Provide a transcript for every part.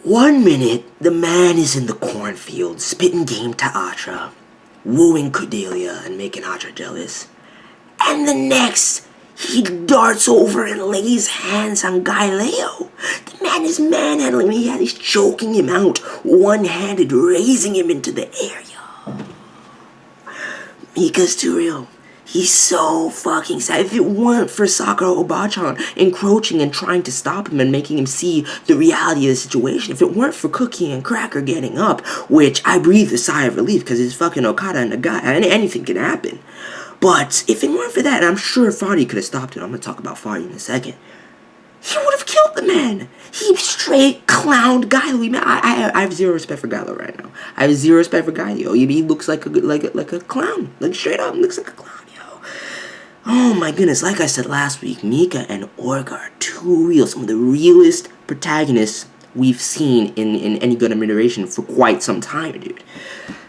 One minute, the man is in the cornfield, spitting game to Atra, wooing Kudelia and making Atra jealous. And the next, he darts over and lays hands on Galileo. The man is manhandling him. He's choking him out, one-handed, raising him into the air, yo. Mika's too real. He's so fucking sad. If it weren't for Sakura Obachan encroaching and trying to stop him and making him see the reality of the situation, if it weren't for Cookie and Cracker getting up, which I breathe a sigh of relief because it's fucking Okada and the guy, and anything can happen. But if it weren't for that, and I'm sure FAREED could have stopped it, I'm going to talk about FAREED in a second, he would have killed the man. He straight clowned Gylo. Man, I have zero respect for Gylo right now. I have zero respect for Gylo. He looks like a clown. Like, straight up, looks like a clown. Oh my goodness, like I said last week, Mika and Orga are too real. Some of the realest protagonists we've seen in any Gundam iteration for quite some time, dude.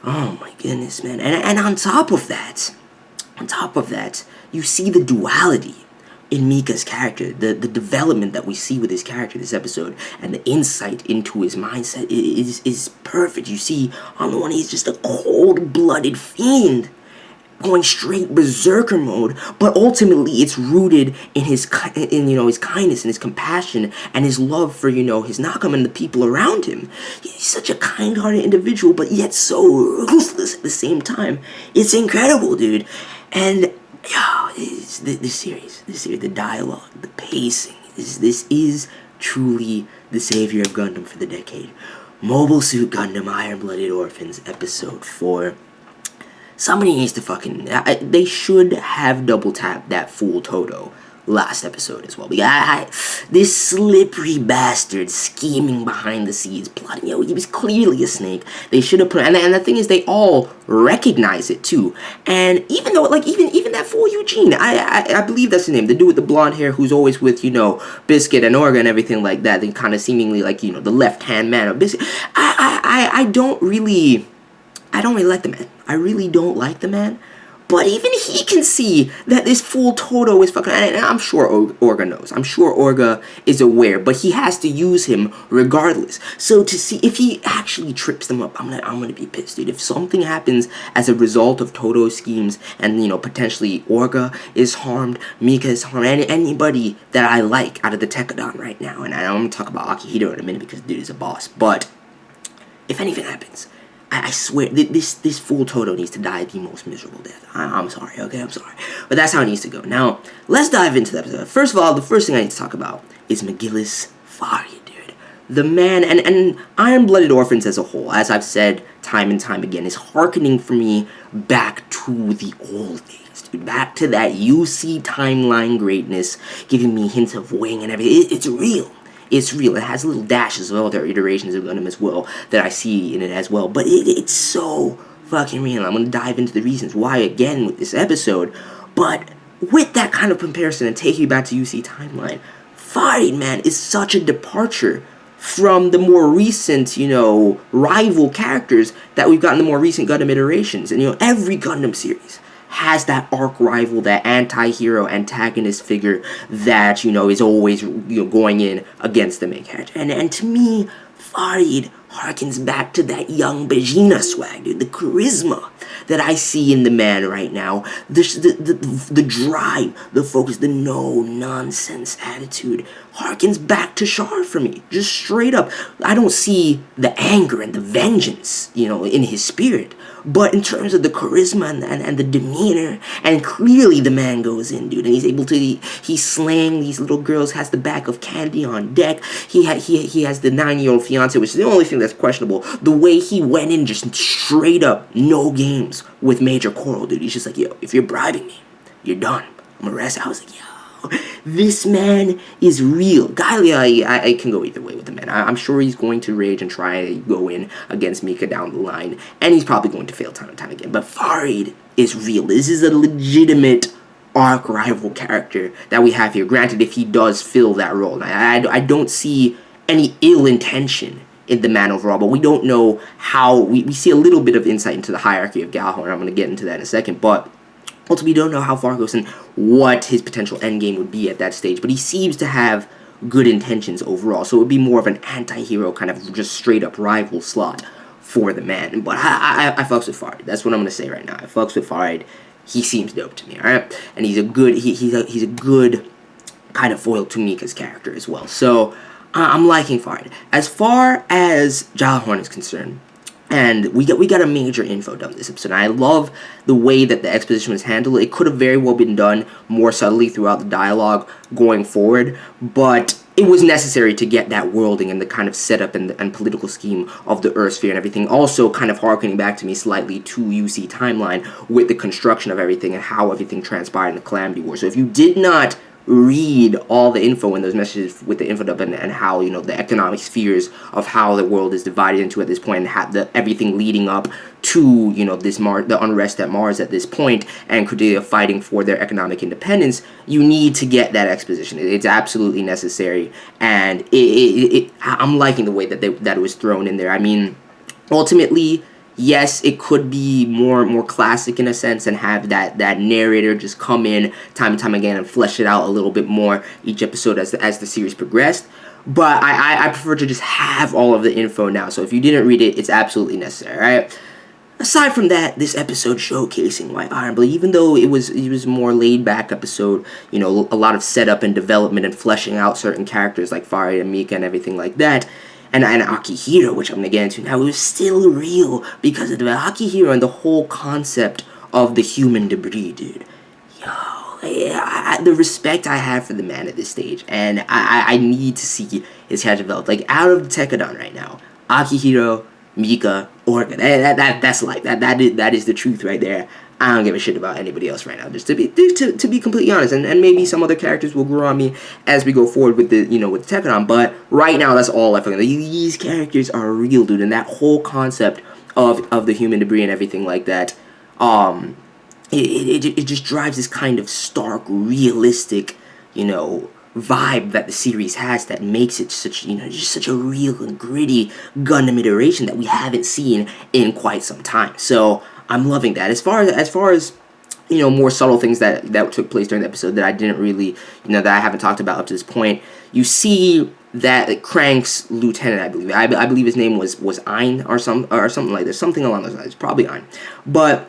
Oh my goodness, man. And on top of that, you see the duality in Mika's character, the development that we see with his character this episode, and the insight into his mindset is perfect. You see, on the one, he's just a cold-blooded fiend, going straight berserker mode, but ultimately it's rooted in his his kindness and his compassion and his love for, his Nakama and the people around him. He's such a kind-hearted individual, but yet so ruthless at the same time. It's incredible, dude. And this series, the dialogue, the pacing, this is truly the savior of Gundam for the decade. Mobile Suit Gundam Iron-Blooded Orphans, Episode 4. Somebody needs to they should have double-tapped that fool Todo last episode as well. Because this slippery bastard scheming behind the scenes, plotting, he was clearly a snake. They should have put, and the thing is, they all recognize it too. And even though, even that fool Eugene, I believe that's his name, the dude with the blonde hair who's always with, Biscuit and Orga and everything like that, and kind of seemingly like, the left-hand man of Biscuit. I don't really like the man. I really don't like the man. But even he can see that this fool Todo is fucking... And I'm sure Orga knows. I'm sure Orga is aware. But he has to use him regardless. So to see if he actually trips them up, I'm gonna be pissed, dude. If something happens as a result of Todo's schemes and, potentially Orga is harmed, Mika is harmed, and anybody that I like out of the Tekkadan right now. And I'm gonna talk about AKIHIRO in a minute because dude is a boss. But if anything happens, I swear, this fool Todo needs to die the most miserable death. I'm sorry, okay? I'm sorry. But that's how it needs to go. Now, let's dive into the episode. First of all, the first thing I need to talk about is McGillis FAREED, dude. The man, and Iron-Blooded Orphans as a whole, as I've said time and time again, is hearkening for me back to the old days, dude. Back to that UC timeline greatness, giving me hints of Wing and everything. It's real. It's real. It has little dashes of other iterations of Gundam as well that I see in it as well. But it's so fucking real. I'm going to dive into the reasons why again with this episode. But with that kind of comparison and taking you back to UC Timeline, FAREED, man, is such a departure from the more recent, rival characters that we've got in the more recent Gundam iterations. And, every Gundam series has that arc rival, that anti-hero antagonist figure that, is always, going in against the main character. And to me, FAREED harkens back to that young BEJEENA swag, dude. The charisma that I see in the man right now. The drive, the focus, the no-nonsense attitude harkens back to Char for me. Just straight up. I don't see the anger and the vengeance, in his spirit. But in terms of the charisma and the demeanor, and clearly the man goes in, dude, and he's able to, he's slaying these little girls, has the back of Candy on deck, he has the 9-year-old fiance, which is the only thing that's questionable. The way he went in just straight up, no games with Major Coral, dude. He's just like, yo, if you're bribing me, you're done. I'm gonna rest. I was like, yo, this man is real. Galileo, I can go either way with the man. I'm sure he's going to rage and try to go in against Mika down the line, and he's probably going to fail time and time again. But FAREED is real. This is a legitimate arc rival character that we have here. Granted, if he does fill that role, I don't see any ill intention in the man overall, but we don't know how. We see a little bit of insight into the hierarchy of Gjallahorn. I'm going to get into that in a second, but ultimately, we don't know how far it goes and what his potential endgame would be at that stage. But he seems to have good intentions overall. So it would be more of an anti-hero kind of just straight up rival slot for the man. But I fucks with FAREED. That's what I'm gonna say right now. I fucks with FAREED. He seems dope to me, alright? And he's a good he's a good kind of foil to Mika's character as well. So I'm liking FAREED. As far as Gjallahorn is concerned, and we got a major info dump this episode. And I love the way that the exposition was handled. It could have very well been done more subtly throughout the dialogue going forward, but it was necessary to get that worlding and the kind of setup and political scheme of the Earth sphere and everything. Also kind of harkening back to me slightly to UC timeline with the construction of everything and how everything transpired in the Calamity War. So if you did not read all the info in those messages with the info dump and how, you know, the economic spheres of how the world is divided into at this point, and have everything leading up to, you know, the unrest at Mars at this point, and Kudelia fighting for their economic independence, you need to get that exposition. It's absolutely necessary, and I'm liking the way that it was thrown in there. I mean, ultimately, yes, it could be more classic in a sense and have that narrator just come in time and time again and flesh it out a little bit more each episode as the series progressed. But I prefer to just have all of the info now. So if you didn't read it, it's absolutely necessary, right? Aside from that, this episode showcasing White Iron Blade, even though it was more laid back episode, you know, a lot of setup and development and fleshing out certain characters like FAREED and Mika and everything like that. And AKIHIRO, which I'm going to get into now, it was still real because of the AKIHIRO and the whole concept of the human debris, dude. Yo, the respect I have for the man at this stage, and I need to see his character develop. Like, out of Tekkadan right now, AKIHIRO, Mika, Orga, that's like, that is the truth right there. I don't give a shit about anybody else right now, just to be completely honest, and maybe some other characters will grow on me as we go forward with the, you know, with Tekkadan, but right now that's all I feel. These characters are real, dude, and that whole concept of the human debris and everything like that, it just drives this kind of stark, realistic, you know, vibe that the series has that makes it such, you know, just such a real and gritty Gundam iteration that we haven't seen in quite some time. So I'm loving that. As far as you know, more subtle things that took place during the episode that I didn't really, you know, that I haven't talked about up to this point, you see that Crank's lieutenant, I believe his name was Ein or something like this, something along those lines, probably Ein, but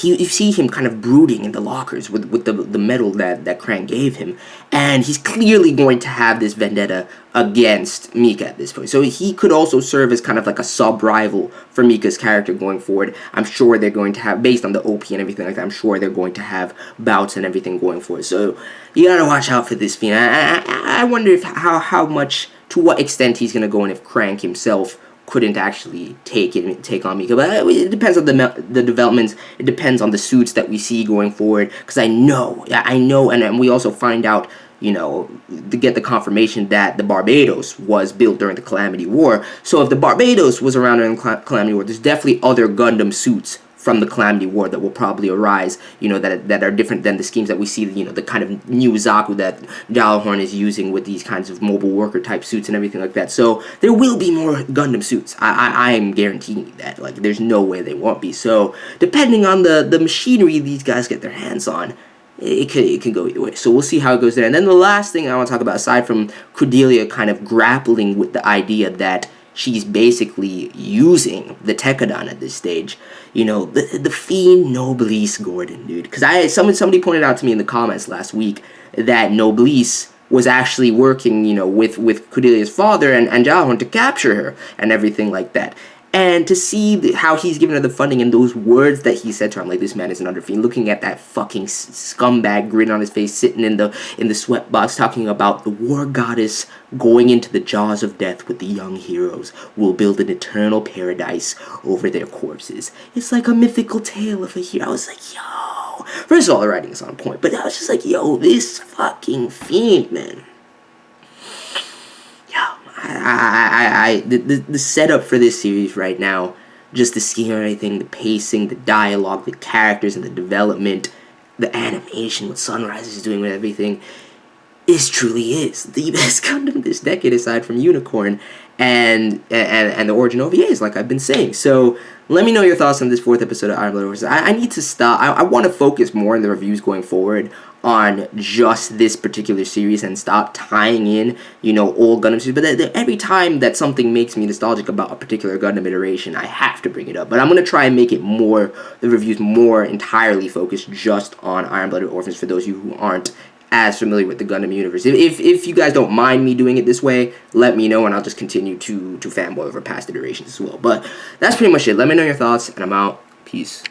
you see him kind of brooding in the lockers with the medal that Crank gave him, and he's clearly going to have this vendetta against Mika at this point. So he could also serve as kind of like a sub-rival for Mika's character going forward. I'm sure they're going to have, based on the OP and everything like that, I'm sure they're going to have bouts and everything going forward. So you gotta watch out for this Fiend. I wonder if how much, to what extent he's gonna go, and if Crank himself couldn't actually take on Mika, but it depends on the developments. It depends on the suits that we see going forward, because I know, and we also find out, you know, to get the confirmation that the Barbados was built during the Calamity War. So if the Barbados was around during the Calamity War, there's definitely other Gundam suits from the Calamity War that will probably arise, you know, that are different than the schemes that we see, you know, the kind of new Zaku that Gjallahorn is using with these kinds of mobile worker type suits and everything like that. So there will be more Gundam suits. I am guaranteeing you that. Like, there's no way they won't be. So depending on the machinery these guys get their hands on, it can go either way. So we'll see how it goes there. And then the last thing I want to talk about, aside from Kudelia kind of grappling with the idea that she's basically using the Tekkadan at this stage, you know, the Fiend NOBLISS Gordon, dude. Because somebody pointed out to me in the comments last week that NOBLISS was actually working, you know, with Kudelia's father and Gjallahorn to capture her and everything like that. And to see how he's given her the funding and those words that he said to her, I'm like, this man is an underfiend. Looking at that fucking scumbag grin on his face, sitting in the sweatbox, talking about the war goddess going into the jaws of death with the young heroes will build an eternal paradise over their corpses. It's like a mythical tale of a hero. I was like, yo. First of all, the writing is on point, but I was just like, yo, this fucking Fiend, man. The setup for this series right now, just the scheme and everything, the pacing, the dialogue, the characters and the development, the animation, what Sunrise is doing with everything, this truly is the best Gundam this decade, aside from Unicorn and the Origin OVAs, like I've been saying. So let me know your thoughts on this 4th episode of Iron Blood Orphans. I need to stop. I want to focus more in the reviews going forward on just this particular series and stop tying in, you know, old Gundam series. But every time that something makes me nostalgic about a particular Gundam iteration, I have to bring it up. But I'm going to try and make it more, the reviews more entirely focused just on Iron Blooded Orphans for those of you who aren't as familiar with the Gundam universe. If you guys don't mind me doing it this way, let me know and I'll just continue to fanboy over past iterations as well. But that's pretty much it. Let me know your thoughts and I'm out. Peace.